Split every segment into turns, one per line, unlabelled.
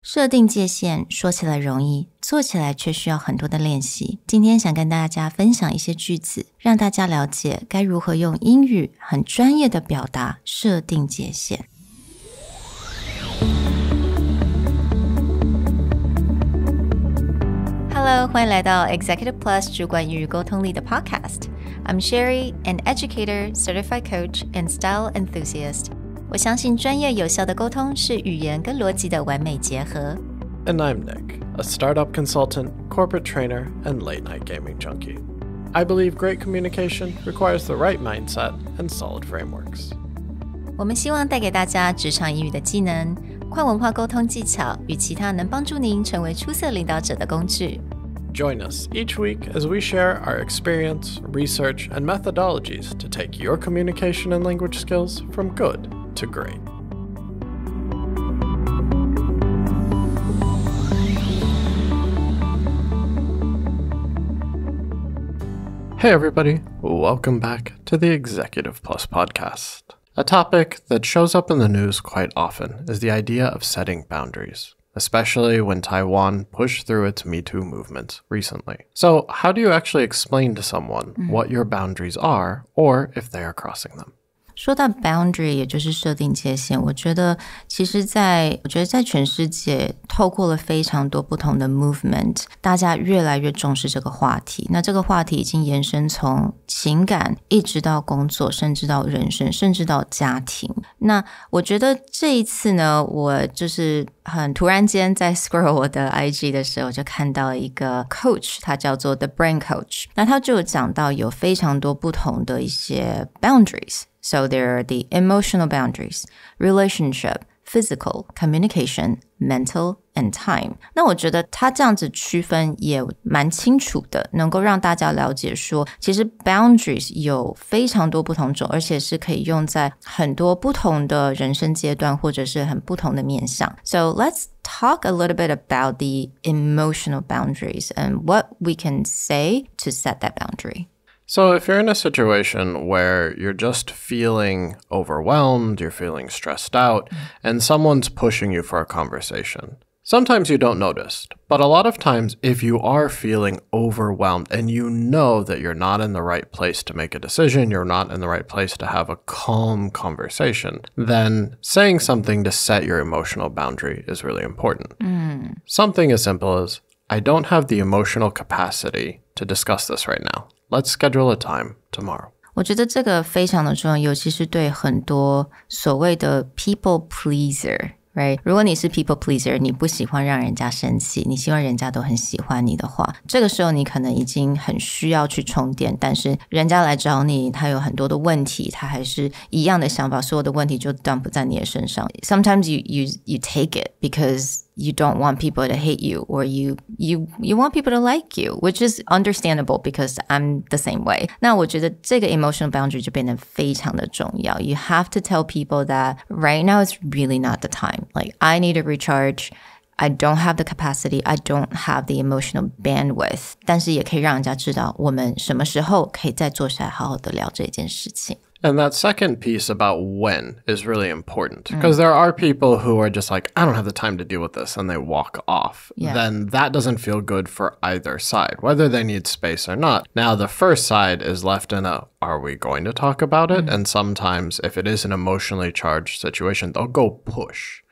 设定界限说起来容易，做起来却需要很多的练习。今天想跟大家分享一些句子，让大家了解该如何用英语很专业的表达设定界限。Hello， 欢迎来到 Executive Plus 主管与沟通力的 Podcast。I'm Sherry, an educator, certified coach, and style enthusiast. 我相信专业有效的沟通是语言跟逻辑的完美结合。
And I'm Nick, a startup consultant, corporate trainer, and late-night gaming junkie. I believe great communication requires the right mindset and solid frameworks.
我们希望带给大家职场英语的技能、跨文化沟通技巧与其他能帮助您成为出色领导者的工具。
Join us each week as we share our experience, research, and methodologies to take your communication and language skills from good to great. Hey everybody, welcome back to the Executive Plus podcast. A topic that shows up in the news quite often is the idea of setting boundaries, especially when Taiwan pushed through its Me Too movement recently. So how do you actually explain to someone what your boundaries are or if they are crossing them?
说到 boundary 也就是设定界限，我觉得在全世界透过了非常多不同的 movement， 大家越来越重视这个话题。那这个话题已经延伸从情感一直到工作，甚至到人生，甚至到家庭。那我觉得这一次呢，我就是很突然间在 scroll 我的 IG 的时候，就看到一个 coach， 他叫做 The Brain Coach。那他就有讲到有非常多不同的一些 boundaries。So there are the emotional boundaries, relationship, physical, communication, mental, and time. 那我觉得他这样子区分也蛮清楚的，能够让大家了解说，其实 boundaries 有非常多不同种，而且是可以用在很多不同的人生阶段，或者是很不同的面向。So let's talk a little bit about the emotional boundaries and what we can say to set that boundary.So
if you're in a situation where you're just feeling overwhelmed, you're feeling stressed out, and someone's pushing you for a conversation, sometimes you don't notice, but a lot of times if you are feeling overwhelmed and you know that you're not in the right place to make a decision, you're not in the right place to have a calm conversation, then saying something to set your emotional boundary is really important. Something as simple as, I don't have the emotional capacity to discuss this right now.Let's schedule a time tomorrow.
我觉得这个非常的重要，尤其是对很多所谓的 people pleaser。Right? 如果你是 people pleaser， 你不喜欢让人家生气，你希望人家都很喜欢你的话，这个时候你可能已经很需要去充电，但是人家来找你，他有很多的问题，他还是一样的想法，所有的问题就 dump 在你的身上。Sometimes you take it because you don't want people to hate you, or you want people to like you, which is understandable because I'm the same way. 那我觉得这个 emotional boundary 就变得非常的重要。You have to tell people that right now is really not the time. Like, I need to recharge. I don't have the capacity. I don't have the emotional bandwidth. 但是也可以让人家知道我们什么时候可以再坐下来好好的聊这件事情。
And that second piece about when is really important because there are people who are just like, I don't have the time to deal with this, and they walk off.
Yeah.
Then that doesn't feel good for either side, whether they need space or not. Now, the first side is left in a, are we going to talk about it? And sometimes if it is an emotionally charged situation, they'll go push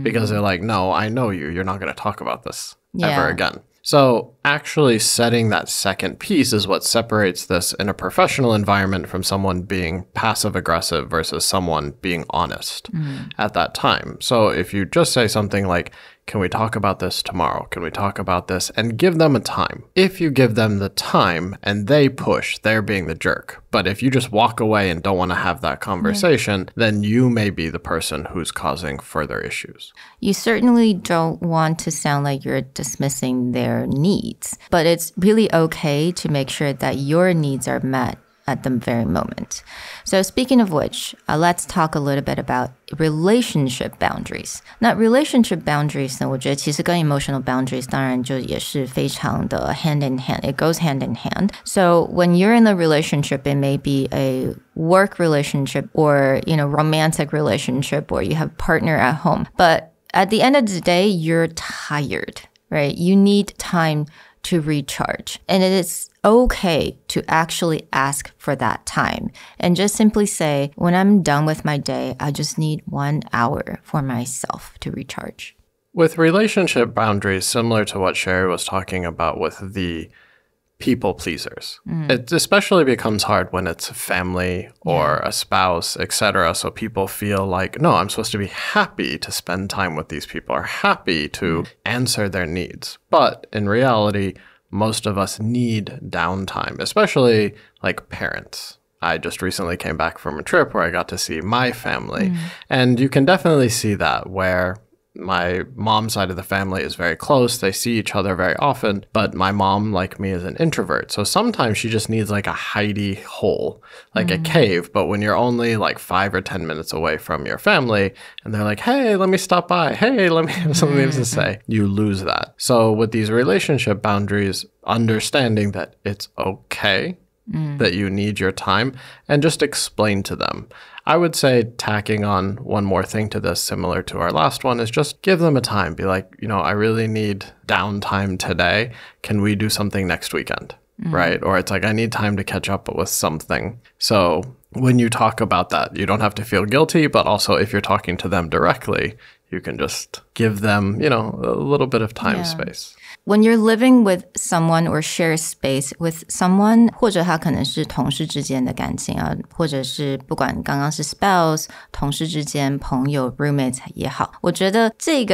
because they're like, no, I know you. You're not going to talk about this ever again.So actually setting that second piece is what separates this in a professional environment from someone being passive-aggressive versus someone being honest at that time. So if you just say something like, can we talk about this tomorrow? Can we talk about this? And give them a time. If you give them the time and they push, they're being the jerk. But if you just walk away and don't want to have that conversation, then you may be the person who's causing further issues.
You certainly don't want to sound like you're dismissing their needs, but it's really okay to make sure that your needs are met at the very moment. So speaking of which, let's talk a little bit about relationship boundaries. 那 relationship boundaries 呢，我觉得其实跟 emotional boundaries 当然就也是非常的 hand in hand. It goes hand in hand. So when you're in a relationship, it may be a work relationship or, romantic relationship, or you have a partner at home. But at the end of the day, you're tired, right? You need time to recharge. And it is okay to actually ask for that time and just simply say, when I'm done with my day, I just need 1 hour for myself to recharge.
With relationship boundaries, similar to what Sherry was talking about with the people pleasers, it especially becomes hard when it's family or a spouse, etc. So people feel like, no, I'm supposed to be happy to spend time with these people or happy to answer their needs. But in reality, most of us need downtime, especially like parents. I just recently came back from a trip where I got to see my family. And you can definitely see that where my mom's side of the family is very close. They see each other very often, but my mom, like me, is an introvert. So sometimes she just needs like a hidey hole, like a cave. But when you're only like 5 or 10 minutes away from your family and they're like, hey, let me stop by. Hey, let me have something to say. You lose that. So with these relationship boundaries, understanding that it's okay that you need your time and just explain to them. I would say tacking on one more thing to this, similar to our last one, is just give them a time. Be like, I really need downtime today. Can we do something next weekend? Right? Or it's like, I need time to catch up with something. So when you talk about that, you don't have to feel guilty, but also if you're talking to them directly, you can just give them, a little bit of time space.
When you're living with someone or share space with someone, 或者他可能是同事之间的感情啊，或者是不管刚刚是 spouse 同事之间朋友 roommates 也好，我觉得这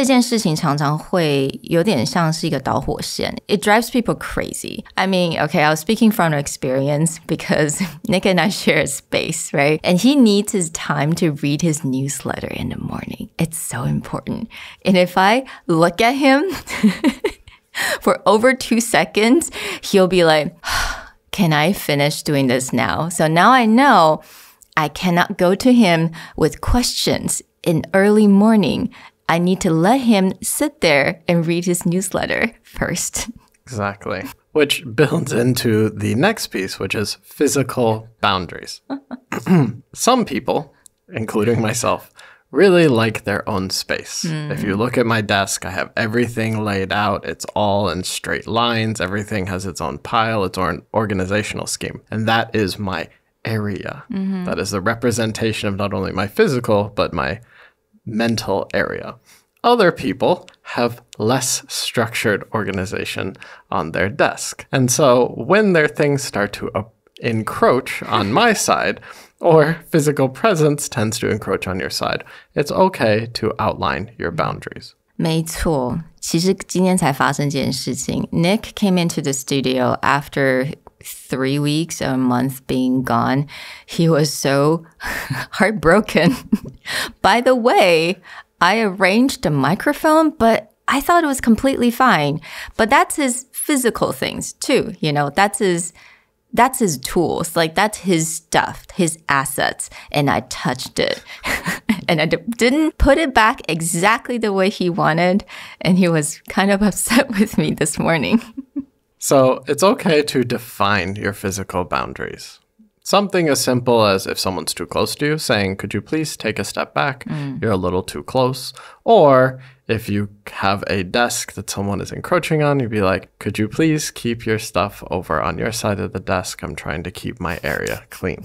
件事情常常会有点像是一个导火线。It drives people crazy. I mean, okay, I was speaking from experience because Nick and I share a space, right? And he needs his time to read his newsletter in the morning. It's so important. And if I look at him for over 2 seconds, he'll be like, can I finish doing this now? So now I know I cannot go to him with questions in early morning. I need to let him sit there and read his newsletter first.
Exactly. Which builds into the next piece, which is physical boundaries. Some people, including myself, really like their own space. If you look at my desk, I have everything laid out. It's all in straight lines. Everything has its own pile, its own organizational scheme. And that is my area. That is the representation of not only my physical, but my mental area. Other people have less structured organization on their desk. And so when their things start to encroach on my side, or physical presence tends to encroach on your side, it's okay to outline your boundaries.
没错，其实今天才发生这件事情。Nick came into the studio after 3 weeks or a month being gone. He was so heartbroken. By the way, I arranged the microphone, but I thought it was completely fine. But that's his physical things too, that's his tools. Like, that's his stuff, his assets. And I touched it. And I didn't put it back exactly the way he wanted. And he was kind of upset with me this morning.
So it's okay to define your physical boundaries. Something as simple as if someone's too close to you, saying, could you please take a step back? You're a little too close. Or if you have a desk that someone is encroaching on, you'd be like, could you please keep your stuff over on your side of the desk? I'm trying to keep my area clean.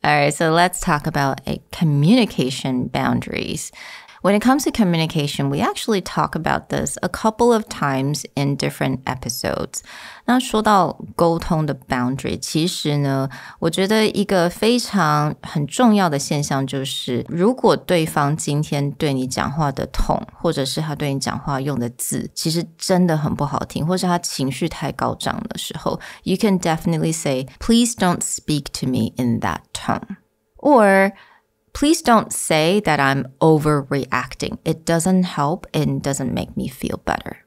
All right, so let's talk about communication boundaries. When it comes to communication, we actually talk about this a couple of times in different episodes. 那说到沟通的 boundary， 其实呢，我觉得一个很重要的现象就是，如果对方今天对你讲话的 tone， 或者是他对你讲话用的字，其实真的很不好听，或是他情绪太高涨的时候， you can definitely say, please don't speak to me in that tone. Or please don't say that I'm overreacting. It doesn't help and doesn't make me feel better.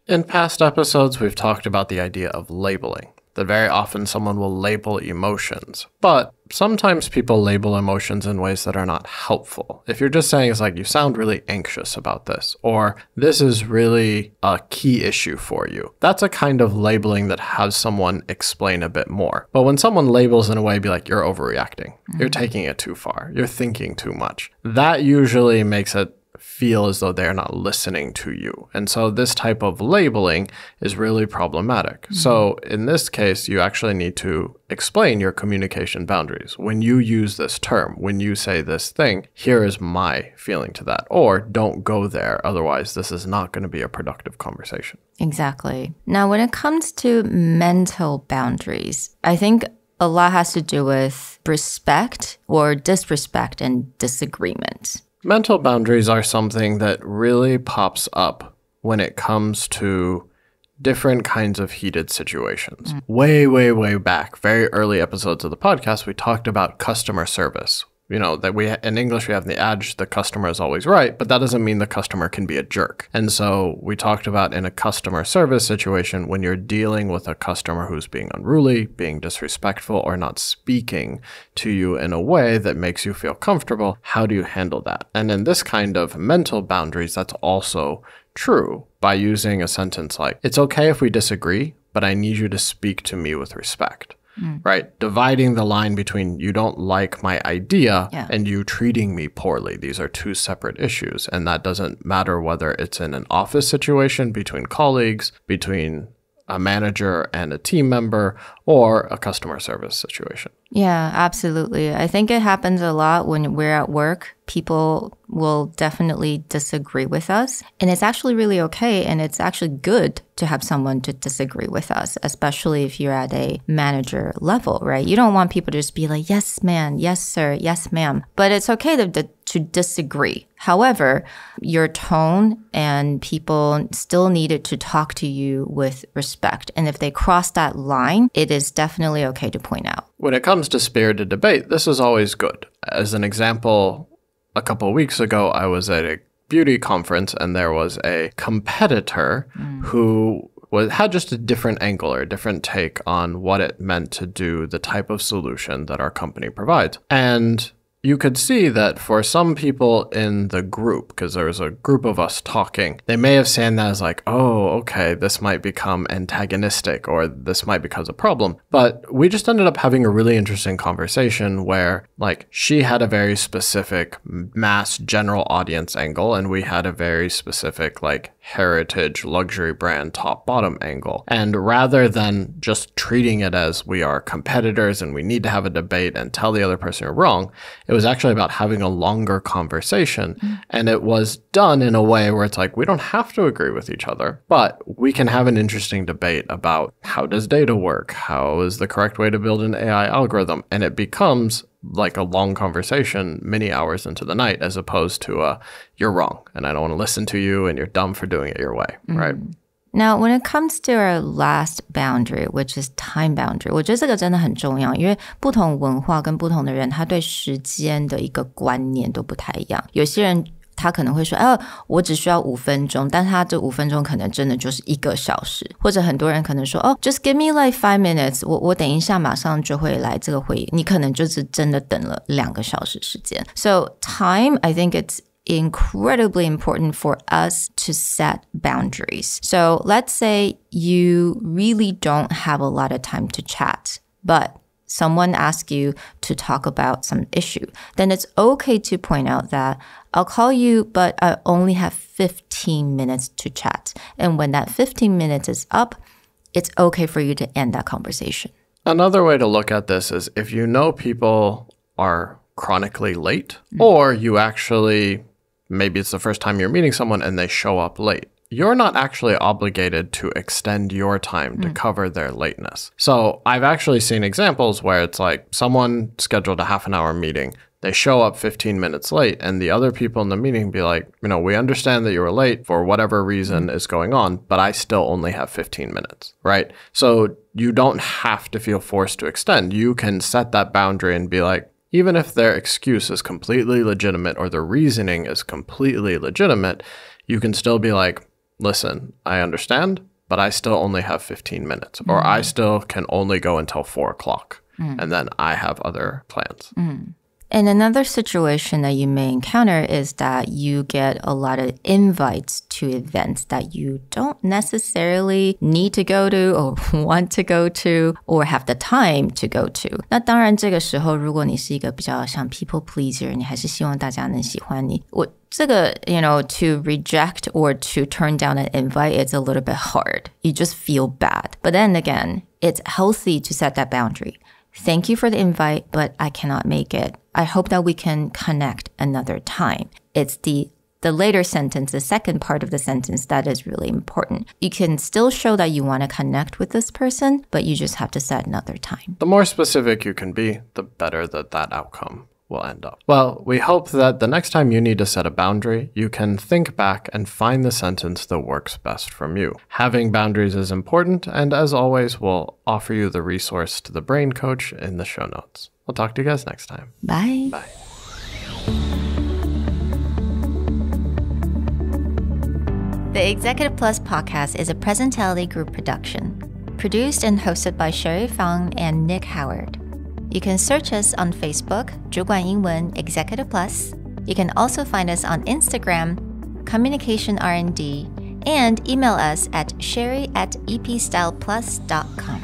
In past episodes, we've talked about the idea of labeling. That very often someone will label emotions. But sometimes people label emotions in ways that are not helpful. If you're just saying, it's like, you sound really anxious about this, or this is really a key issue for you, that's a kind of labeling that has someone explain a bit more. But when someone labels in a way, be like, you're overreacting, you're taking it too far, you're thinking too much, that usually makes it feel as though they're not listening to you. And so this type of labeling is really problematic. So in this case, you actually need to explain your communication boundaries. When you use this term, when you say this thing, here is my feeling to that. Or don't go there, otherwise this is not going to be a productive conversation.
Exactly. Now, when it comes to mental boundaries, I think a lot has to do with respect or disrespect and disagreement.
Mental boundaries are something that really pops up when it comes to different kinds of heated situations. Way, way, way back, very early episodes of the podcast, we talked about customer service. You know, that in English, we have the adage, the customer is always right, but that doesn't mean the customer can be a jerk. And so we talked about in a customer service situation, when you're dealing with a customer who's being unruly, being disrespectful, or not speaking to you in a way that makes you feel comfortable, how do you handle that? And in this kind of mental boundaries, that's also true by using a sentence like, it's okay if we disagree, but I need you to speak to me with respect. Right? Dividing the line between you don't like my idea and you treating me poorly. These are two separate issues. And that doesn't matter whether it's in an office situation between colleagues, between a manager and a team member, or a customer service situation.
Yeah, absolutely. I think it happens a lot when we're at work. People will definitely disagree with us. And it's actually really okay. And it's actually good to have someone to disagree with us, especially if you're at a manager level, right? You don't want people to just be like, yes, ma'am, yes, sir, yes, ma'am. But it's okay to disagree. However, your tone and people still needed to talk to you with respect. And if they cross that line, it is definitely okay to point out.
When it comes to spirited debate, this is always good. As an example, a couple of weeks ago, I was at a beauty conference and there was a competitor who had just a different angle or a different take on what it meant to do the type of solution that our company provides. And you could see that for some people in the group, because there was a group of us talking, they may have seen that as like, oh, okay, this might become antagonistic or this might become a problem. But we just ended up having a really interesting conversation where like she had a very specific mass general audience angle and we had a very specific like heritage luxury brand top bottom angle. And rather than just treating it as we are competitors and we need to have a debate and tell the other person you're wrong, it was actually about having a longer conversation. And it was done in a way where it's like, we don't have to agree with each other, but we can have an interesting debate about how does data work? How is the correct way to build an AI algorithm? And it becomes like a long conversation many hours into the night, as opposed to you're wrong and I don't want to listen to you and you're dumb for doing it your way, right?
Now, when it comes to our last boundary, which is time boundary, 我觉得这个真的很重要，因为不同文化跟不同的人，他对时间的一个观念都不太一样。有些人他可能会说，我只需要5分钟，但他这5分钟可能真的就是1个小时，或者很多人可能说，just give me like 5 minutes， 我等一下马上就会来这个会议，你可能就是真的等了2个小时时间。So time, I think it's incredibly important for us to set boundaries. So let's say you really don't have a lot of time to chat, but someone asks you to talk about some issue, then it's okay to point out that I'll call you, but I only have 15 minutes to chat. And when that 15 minutes is up, it's okay for you to end that conversation.
Another way to look at this is if you know people are chronically late, or you actually, maybe it's the first time you're meeting someone and they show up late, you're not actually obligated to extend your time to cover their lateness. So I've actually seen examples where it's like someone scheduled a half an hour meeting, they show up 15 minutes late, and the other people in the meeting be like, we understand that you were late for whatever reason is going on, but I still only have 15 minutes, right? So you don't have to feel forced to extend. You can set that boundary and be like, even if their excuse is completely legitimate or the reasoning is completely legitimate, you can still be like, listen, I understand, but I still only have 15 minutes, or I still can only go until 4 o'clock, and then I have other plans.
And another situation that you may encounter is that you get a lot of invites to events that you don't necessarily need to go to or want to go to or have the time to go to. 那当然这个时候如果你是一个比较像 people pleaser, 你还是希望大家能喜欢你。这个 to reject or to turn down an invite, it's a little bit hard. You just feel bad. But then again, it's healthy to set that boundary. Thank you for the invite, but I cannot make it. I hope that we can connect another time. It's the later sentence, the second part of the sentence, that is really important. You can still show that you want to connect with this person, but you just have to set another time.
The more specific you can be, the better that outcome will end up. Well, we hope that the next time you need to set a boundary, you can think back and find the sentence that works best from you. Having boundaries is important, and as always, we'll offer you the resource to the Brain Coach in the show notes. We'll talk to you guys next time.
Bye.
Bye.
The Executive Plus podcast is a Presentality Group production, produced and hosted by Sherry Fang and Nick Howard. You can search us on Facebook, 主管英文 Executive Plus. You can also find us on Instagram, Communication R&D, and email us at sherry@epstyleplus.com.